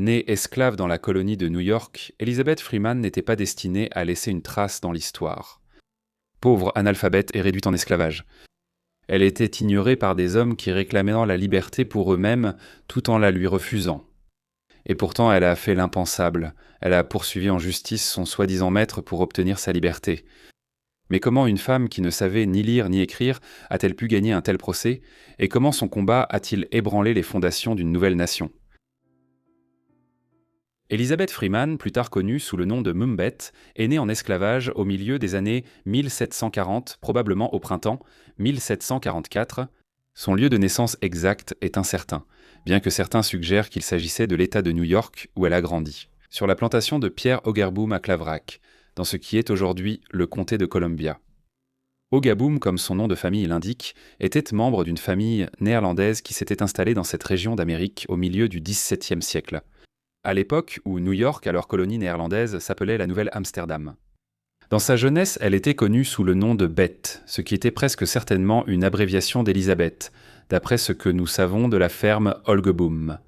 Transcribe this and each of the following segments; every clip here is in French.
Née esclave dans la colonie de New York, Elizabeth Freeman n'était pas destinée à laisser une trace dans l'histoire. Pauvre analphabète et réduite en esclavage. Elle était ignorée par des hommes qui réclamaient la liberté pour eux-mêmes tout en la lui refusant. Et pourtant, elle a fait l'impensable. Elle a poursuivi en justice son soi-disant maître pour obtenir sa liberté. Mais comment une femme qui ne savait ni lire ni écrire a-t-elle pu gagner un tel procès, et comment son combat a-t-il ébranlé les fondations d'une nouvelle nation ? Elizabeth Freeman, plus tard connue sous le nom de Mumbet, est née en esclavage au milieu des années 1740, probablement au printemps 1744. Son lieu de naissance exact est incertain, bien que certains suggèrent qu'il s'agissait de l'État de New York où elle a grandi, sur la plantation de Pierre Ogerboom à Claverack, dans ce qui est aujourd'hui le comté de Columbia. Ogaboom, comme son nom de famille l'indique, était membre d'une famille néerlandaise qui s'était installée dans cette région d'Amérique au milieu du XVIIe siècle, à l'époque où New York, alors colonie néerlandaise, s'appelait la Nouvelle-Amsterdam. Dans sa jeunesse, elle était connue sous le nom de Beth, ce qui était presque certainement une abréviation d'Élisabeth, d'après ce que nous savons de la ferme Olgeboom.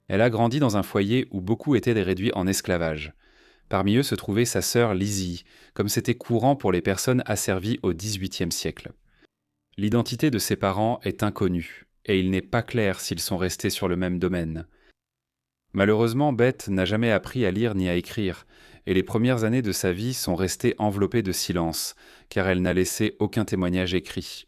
Elle a grandi dans un foyer où beaucoup étaient réduits en esclavage. Parmi eux se trouvait sa sœur Lizzie, comme c'était courant pour les personnes asservies au XVIIIe siècle. L'identité de ses parents est inconnue, et il n'est pas clair s'ils sont restés sur le même domaine. Malheureusement, Beth n'a jamais appris à lire ni à écrire, et les premières années de sa vie sont restées enveloppées de silence, car elle n'a laissé aucun témoignage écrit.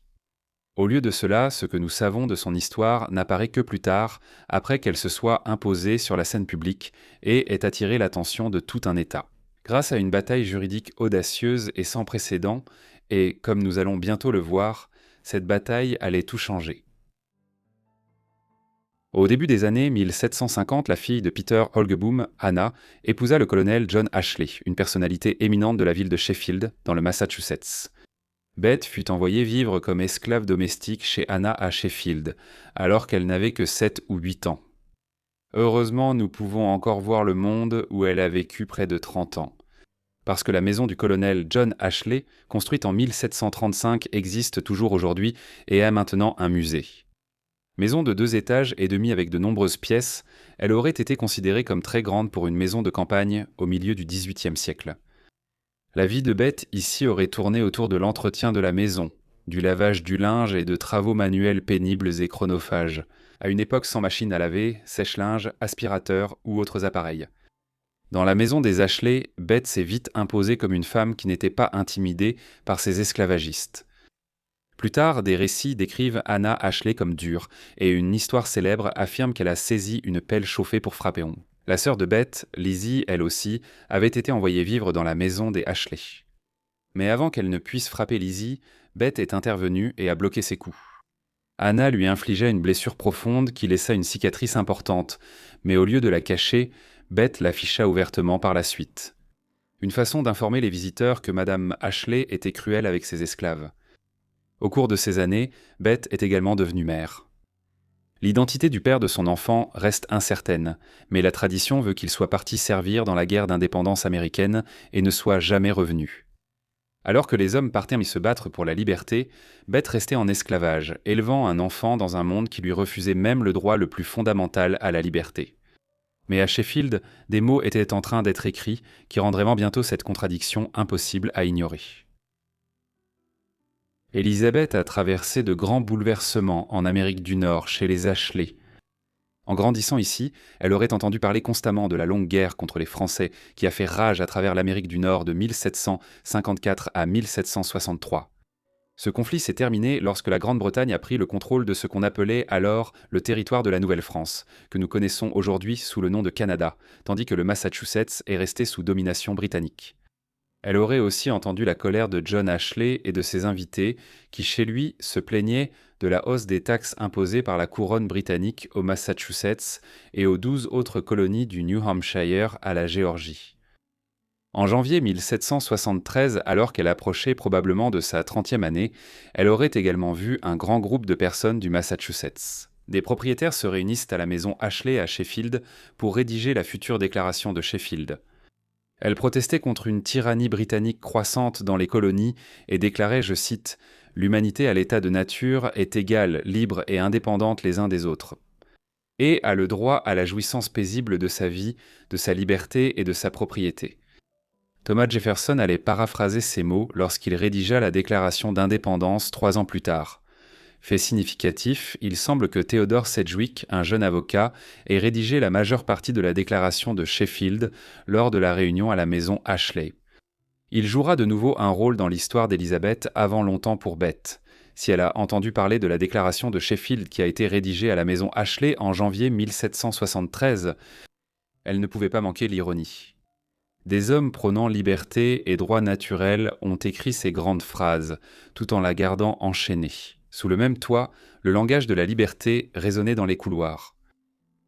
Au lieu de cela, ce que nous savons de son histoire n'apparaît que plus tard, après qu'elle se soit imposée sur la scène publique et ait attiré l'attention de tout un État. Grâce à une bataille juridique audacieuse et sans précédent, et comme nous allons bientôt le voir, cette bataille allait tout changer. Au début des années 1750, la fille de Peter Ogleboom, Anna, épousa le colonel John Ashley, une personnalité éminente de la ville de Sheffield, dans le Massachusetts. Beth fut envoyée vivre comme esclave domestique chez Anna à Sheffield, alors qu'elle n'avait que 7 ou 8 ans. Heureusement, nous pouvons encore voir le monde où elle a vécu près de 30 ans. Parce que la maison du colonel John Ashley, construite en 1735, existe toujours aujourd'hui et a maintenant un musée. Maison de 2 étages et demi avec de nombreuses pièces, elle aurait été considérée comme très grande pour une maison de campagne au milieu du XVIIIe siècle. La vie de Beth ici aurait tourné autour de l'entretien de la maison, du lavage du linge et de travaux manuels pénibles et chronophages, à une époque sans machine à laver, sèche-linge, aspirateur ou autres appareils. Dans la maison des Ashley, Beth s'est vite imposée comme une femme qui n'était pas intimidée par ses esclavagistes. Plus tard, des récits décrivent Anna Ashley comme dure, et une histoire célèbre affirme qu'elle a saisi une pelle chauffée pour frapper on. La sœur de Beth, Lizzie, elle aussi, avait été envoyée vivre dans la maison des Ashley. Mais avant qu'elle ne puisse frapper Lizzie, Beth est intervenue et a bloqué ses coups. Anna lui infligea une blessure profonde qui laissa une cicatrice importante, mais au lieu de la cacher, Beth l'afficha ouvertement par la suite. Une façon d'informer les visiteurs que Madame Ashley était cruelle avec ses esclaves. Au cours de ces années, Beth est également devenue mère. L'identité du père de son enfant reste incertaine, mais la tradition veut qu'il soit parti servir dans la guerre d'indépendance américaine et ne soit jamais revenu. Alors que les hommes partaient se battre pour la liberté, Beth restait en esclavage, élevant un enfant dans un monde qui lui refusait même le droit le plus fondamental à la liberté. Mais à Sheffield, des mots étaient en train d'être écrits qui rendraient bientôt cette contradiction impossible à ignorer. Elizabeth a traversé de grands bouleversements en Amérique du Nord, chez les Ashley. En grandissant ici, elle aurait entendu parler constamment de la longue guerre contre les Français qui a fait rage à travers l'Amérique du Nord de 1754 à 1763. Ce conflit s'est terminé lorsque la Grande-Bretagne a pris le contrôle de ce qu'on appelait alors le territoire de la Nouvelle-France, que nous connaissons aujourd'hui sous le nom de Canada, tandis que le Massachusetts est resté sous domination britannique. Elle aurait aussi entendu la colère de John Ashley et de ses invités, qui chez lui se plaignaient de la hausse des taxes imposées par la couronne britannique au Massachusetts et aux 12 autres colonies du New Hampshire à la Géorgie. En janvier 1773, alors qu'elle approchait probablement de sa 30e année, elle aurait également vu un grand groupe de personnes du Massachusetts. Des propriétaires se réunissent à la maison Ashley à Sheffield pour rédiger la future déclaration de Sheffield. Elle protestait contre une tyrannie britannique croissante dans les colonies et déclarait, je cite, « L'humanité à l'état de nature est égale, libre et indépendante les uns des autres. » et a le droit à la jouissance paisible de sa vie, de sa liberté et de sa propriété. Thomas Jefferson allait paraphraser ces mots lorsqu'il rédigea la Déclaration d'indépendance 3 ans plus tard. Fait significatif, il semble que Theodore Sedgwick, un jeune avocat, ait rédigé la majeure partie de la Déclaration de Sheffield lors de la réunion à la maison Ashley. Il jouera de nouveau un rôle dans l'histoire d'Élisabeth avant longtemps pour Beth. Si elle a entendu parler de la Déclaration de Sheffield qui a été rédigée à la maison Ashley en janvier 1773, elle ne pouvait pas manquer l'ironie. Des hommes prônant liberté et droit naturel ont écrit ces grandes phrases, tout en la gardant enchaînée. Sous le même toit, le langage de la liberté résonnait dans les couloirs.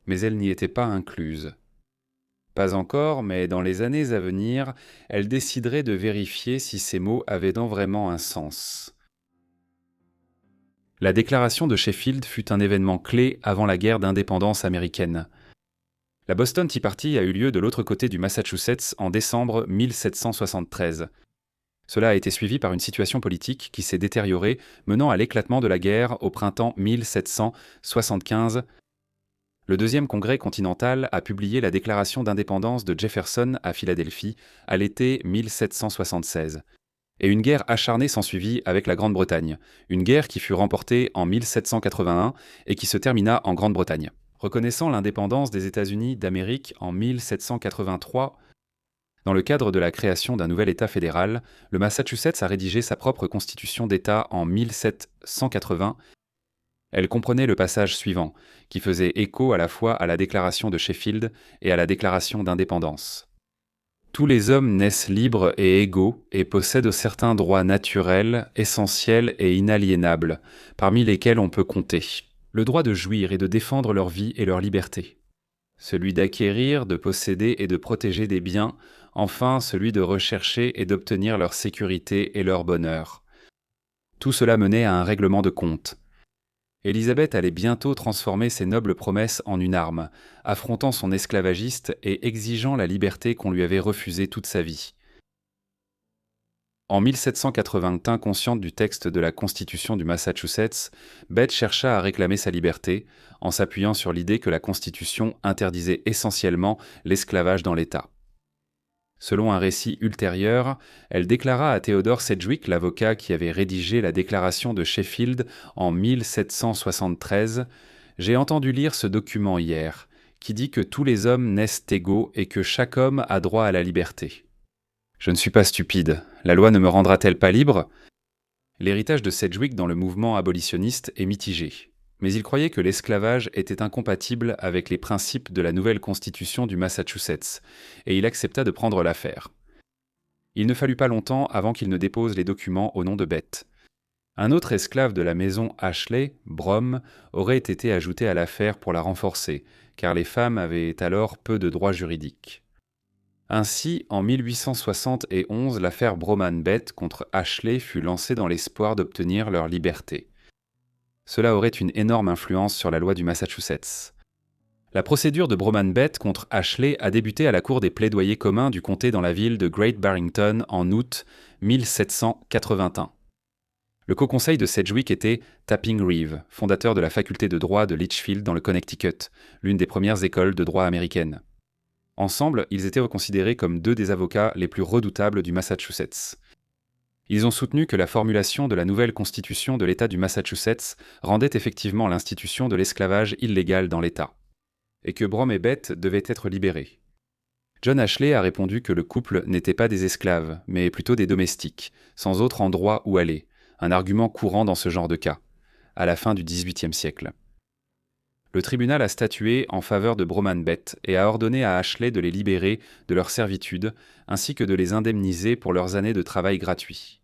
Mais elle n'y était pas incluse. Pas encore, mais dans les années à venir, elle déciderait de vérifier si ces mots avaient donc vraiment un sens. La déclaration de Sheffield fut un événement clé avant la guerre d'indépendance américaine. La Boston Tea Party a eu lieu de l'autre côté du Massachusetts en décembre 1773. Cela a été suivi par une situation politique qui s'est détériorée, menant à l'éclatement de la guerre au printemps 1775. Le deuxième congrès continental a publié la déclaration d'indépendance de Jefferson à Philadelphie à l'été 1776. Et une guerre acharnée s'ensuivit avec la Grande-Bretagne, une guerre qui fut remportée en 1781 et qui se termina en Grande-Bretagne. Reconnaissant l'indépendance des États-Unis d'Amérique en 1783, dans le cadre de la création d'un nouvel État fédéral, le Massachusetts a rédigé sa propre constitution d'État en 1780. Elle comprenait le passage suivant, qui faisait écho à la fois à la déclaration de Sheffield et à la déclaration d'indépendance. Tous les hommes naissent libres et égaux et possèdent certains droits naturels, essentiels et inaliénables, parmi lesquels on peut compter le droit de jouir et de défendre leur vie et leur liberté, celui d'acquérir, de posséder et de protéger des biens, enfin celui de rechercher et d'obtenir leur sécurité et leur bonheur. Tout cela menait à un règlement de compte. Élisabeth allait bientôt transformer ces nobles promesses en une arme, affrontant son esclavagiste et exigeant la liberté qu'on lui avait refusée toute sa vie. En 1780, consciente du texte de la Constitution du Massachusetts, Beth chercha à réclamer sa liberté, en s'appuyant sur l'idée que la Constitution interdisait essentiellement l'esclavage dans l'État. Selon un récit ultérieur, elle déclara à Theodore Sedgwick, l'avocat qui avait rédigé la déclaration de Sheffield en 1773, « J'ai entendu lire ce document hier, qui dit que tous les hommes naissent égaux et que chaque homme a droit à la liberté. Je ne suis pas stupide, la loi ne me rendra-t-elle pas libre ?» L'héritage de Sedgwick dans le mouvement abolitionniste est mitigé. Mais il croyait que l'esclavage était incompatible avec les principes de la nouvelle constitution du Massachusetts, et il accepta de prendre l'affaire. Il ne fallut pas longtemps avant qu'il ne dépose les documents au nom de Beth. Un autre esclave de la maison Ashley, Brom, aurait été ajouté à l'affaire pour la renforcer, car les femmes avaient alors peu de droits juridiques. Ainsi, en 1871, l'affaire Broman-Beth contre Ashley fut lancée dans l'espoir d'obtenir leur liberté. Cela aurait une énorme influence sur la loi du Massachusetts. La procédure de Broman-Beth contre Ashley a débuté à la cour des plaidoyers communs du comté dans la ville de Great Barrington en août 1781. Le co-conseil de Sedgwick était Tapping Reeve, fondateur de la faculté de droit de Litchfield dans le Connecticut, l'une des premières écoles de droit américaines. Ensemble, ils étaient considérés comme deux des avocats les plus redoutables du Massachusetts. Ils ont soutenu que la formulation de la nouvelle constitution de l'État du Massachusetts rendait effectivement l'institution de l'esclavage illégal dans l'État, et que Brom et Beth devaient être libérés. John Ashley a répondu que le couple n'était pas des esclaves, mais plutôt des domestiques, sans autre endroit où aller, un argument courant dans ce genre de cas, à la fin du XVIIIe siècle. Le tribunal a statué en faveur de Broman-Beth et a ordonné à Ashley de les libérer de leur servitude, ainsi que de les indemniser pour leurs années de travail gratuit.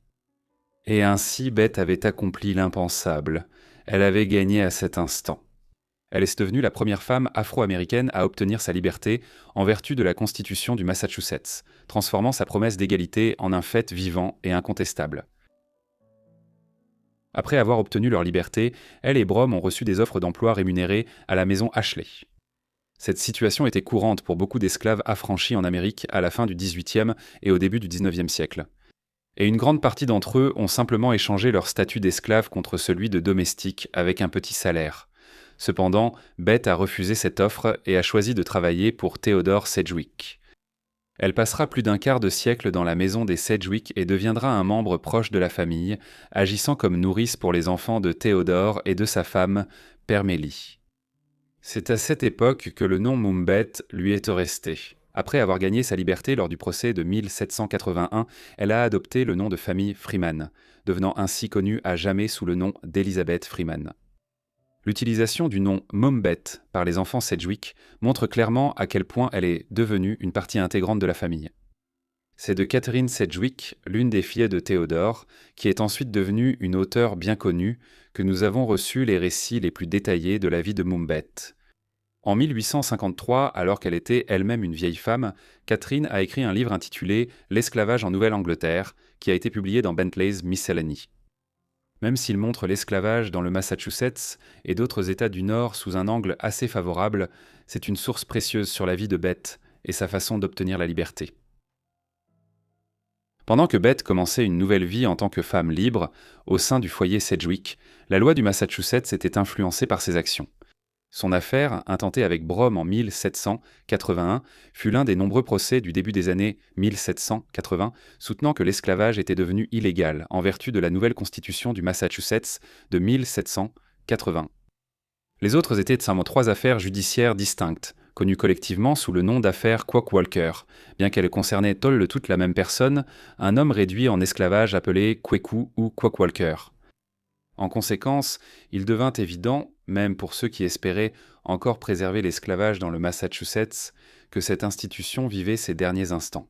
Et ainsi Beth avait accompli l'impensable. Elle avait gagné à cet instant. Elle est devenue la première femme afro-américaine à obtenir sa liberté en vertu de la Constitution du Massachusetts, transformant sa promesse d'égalité en un fait vivant et incontestable. Après avoir obtenu leur liberté, elle et Brom ont reçu des offres d'emploi rémunérées à la maison Ashley. Cette situation était courante pour beaucoup d'esclaves affranchis en Amérique à la fin du XVIIIe et au début du XIXe siècle. Et une grande partie d'entre eux ont simplement échangé leur statut d'esclave contre celui de domestique avec un petit salaire. Cependant, Beth a refusé cette offre et a choisi de travailler pour Theodore Sedgwick. Elle passera plus d'un quart de siècle dans la maison des Sedgwick et deviendra un membre proche de la famille, agissant comme nourrice pour les enfants de Theodore et de sa femme, Permélie. C'est à cette époque que le nom Mumbet lui est resté. Après avoir gagné sa liberté lors du procès de 1781, elle a adopté le nom de famille Freeman, devenant ainsi connue à jamais sous le nom d'Elizabeth Freeman. L'utilisation du nom Mumbet par les enfants Sedgwick montre clairement à quel point elle est devenue une partie intégrante de la famille. C'est de Catherine Sedgwick, l'une des filles de Théodore, qui est ensuite devenue une auteure bien connue, que nous avons reçu les récits les plus détaillés de la vie de Mumbet. En 1853, alors qu'elle était elle-même une vieille femme, Catherine a écrit un livre intitulé « L'esclavage en Nouvelle-Angleterre », qui a été publié dans Bentley's Miscellany. Même s'il montre l'esclavage dans le Massachusetts et d'autres États du Nord sous un angle assez favorable, c'est une source précieuse sur la vie de Beth et sa façon d'obtenir la liberté. Pendant que Beth commençait une nouvelle vie en tant que femme libre, au sein du foyer Sedgwick, la loi du Massachusetts était influencée par ses actions. Son affaire, intentée avec Brougham en 1781, fut l'un des nombreux procès du début des années 1780, soutenant que l'esclavage était devenu illégal en vertu de la nouvelle constitution du Massachusetts de 1780. Les autres étaient trois affaires judiciaires distinctes, connues collectivement sous le nom d'affaire Quoke-Walker, bien qu'elles concernaient toute la même personne, un homme réduit en esclavage appelé Quaku ou Quoke-Walker. En conséquence, il devint évident, même pour ceux qui espéraient encore préserver l'esclavage dans le Massachusetts, que cette institution vivait ses derniers instants.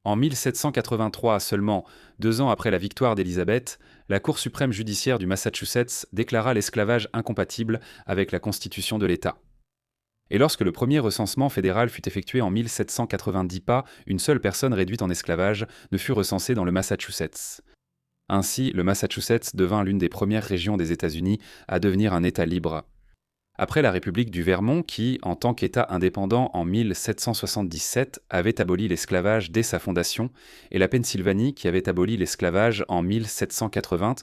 En 1783, seulement 2 ans après la victoire d'Élisabeth, la Cour suprême judiciaire du Massachusetts déclara l'esclavage incompatible avec la constitution de l'État. Et lorsque le premier recensement fédéral fut effectué en 1790, pas une seule personne réduite en esclavage ne fut recensée dans le Massachusetts. Ainsi, le Massachusetts devint l'une des premières régions des États-Unis à devenir un État libre. Après la République du Vermont qui, en tant qu'État indépendant en 1777, avait aboli l'esclavage dès sa fondation, et la Pennsylvanie qui avait aboli l'esclavage en 1780,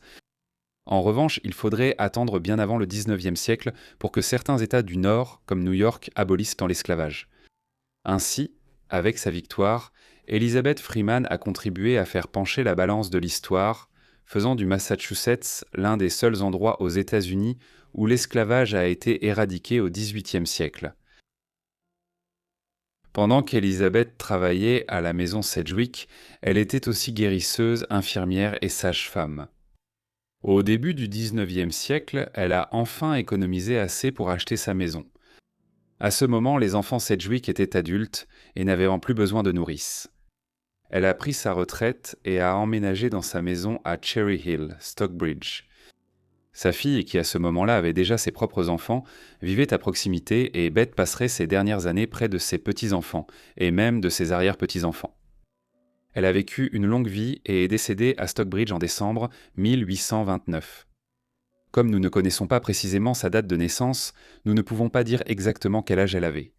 en revanche, il faudrait attendre bien avant le XIXe siècle pour que certains États du Nord, comme New York, abolissent l'esclavage. Ainsi, avec sa victoire, Elizabeth Freeman a contribué à faire pencher la balance de l'histoire, faisant du Massachusetts l'un des seuls endroits aux États-Unis où l'esclavage a été éradiqué au XVIIIe siècle. Pendant qu'Elizabeth travaillait à la maison Sedgwick, elle était aussi guérisseuse, infirmière et sage-femme. Au début du XIXe siècle, elle a enfin économisé assez pour acheter sa maison. À ce moment, les enfants Sedgwick étaient adultes et n'avaient plus besoin de nourrice. Elle a pris sa retraite et a emménagé dans sa maison à Cherry Hill, Stockbridge. Sa fille, qui à ce moment-là avait déjà ses propres enfants, vivait à proximité et Beth passerait ses dernières années près de ses petits-enfants et même de ses arrière-petits-enfants. Elle a vécu une longue vie et est décédée à Stockbridge en décembre 1829. Comme nous ne connaissons pas précisément sa date de naissance, nous ne pouvons pas dire exactement quel âge elle avait.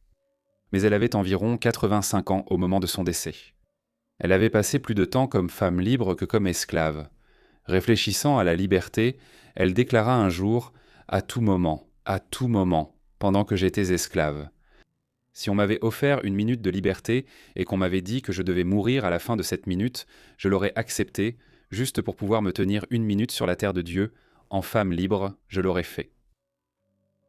Mais elle avait environ 85 ans au moment de son décès. Elle avait passé plus de temps comme femme libre que comme esclave. Réfléchissant à la liberté, elle déclara un jour « à tout moment, pendant que j'étais esclave. Si on m'avait offert une minute de liberté et qu'on m'avait dit que je devais mourir à la fin de cette minute, je l'aurais accepté, juste pour pouvoir me tenir une minute sur la terre de Dieu. En femme libre, je l'aurais fait. »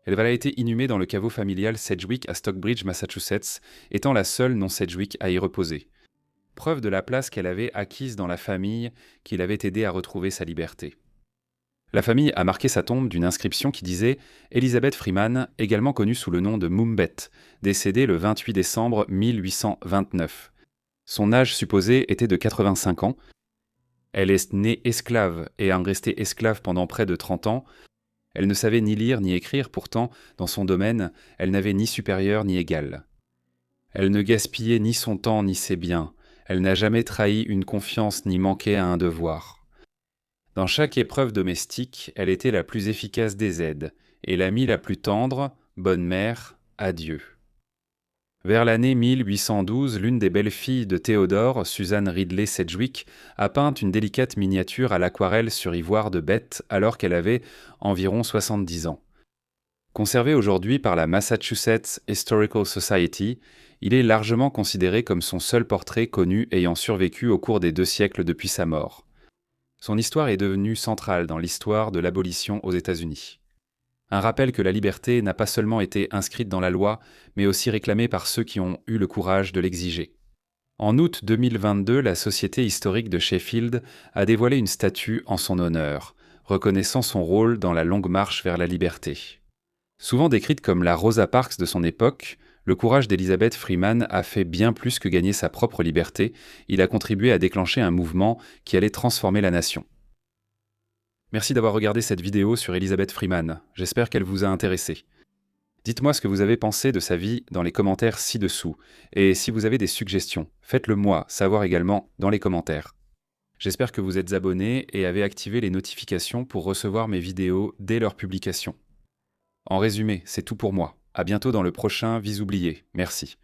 Elle a été inhumée dans le caveau familial Sedgwick à Stockbridge, Massachusetts, étant la seule non-Sedgwick à y reposer. Preuve de la place qu'elle avait acquise dans la famille qui l'avait aidée à retrouver sa liberté. La famille a marqué sa tombe d'une inscription qui disait « Elizabeth Freeman, également connue sous le nom de Mumbet, décédée le 28 décembre 1829. Son âge supposé était de 85 ans. Elle est née esclave et en resté esclave pendant près de 30 ans. Elle ne savait ni lire ni écrire, pourtant, dans son domaine, elle n'avait ni supérieur ni égal. Elle ne gaspillait ni son temps ni ses biens. Elle n'a jamais trahi une confiance ni manqué à un devoir. Dans chaque épreuve domestique, elle était la plus efficace des aides, et l'amie la plus tendre, bonne mère, à Dieu. » Vers l'année 1812, l'une des belles-filles de Théodore, Susan Ridley Sedgwick, a peint une délicate miniature à l'aquarelle sur ivoire de Beth alors qu'elle avait environ 70 ans. Conservé aujourd'hui par la Massachusetts Historical Society, il est largement considéré comme son seul portrait connu ayant survécu au cours des 2 siècles depuis sa mort. Son histoire est devenue centrale dans l'histoire de l'abolition aux États-Unis. Un rappel que la liberté n'a pas seulement été inscrite dans la loi, mais aussi réclamée par ceux qui ont eu le courage de l'exiger. En août 2022, la Société historique de Sheffield a dévoilé une statue en son honneur, reconnaissant son rôle dans la longue marche vers la liberté. Souvent décrite comme la Rosa Parks de son époque, le courage d'Elizabeth Freeman a fait bien plus que gagner sa propre liberté, il a contribué à déclencher un mouvement qui allait transformer la nation. Merci d'avoir regardé cette vidéo sur Elizabeth Freeman, j'espère qu'elle vous a intéressé. Dites-moi ce que vous avez pensé de sa vie dans les commentaires ci-dessous, et si vous avez des suggestions, faites-le moi savoir également dans les commentaires. J'espère que vous êtes abonnés et avez activé les notifications pour recevoir mes vidéos dès leur publication. En résumé, c'est tout pour moi. À bientôt dans le prochain Vis oublié. Merci.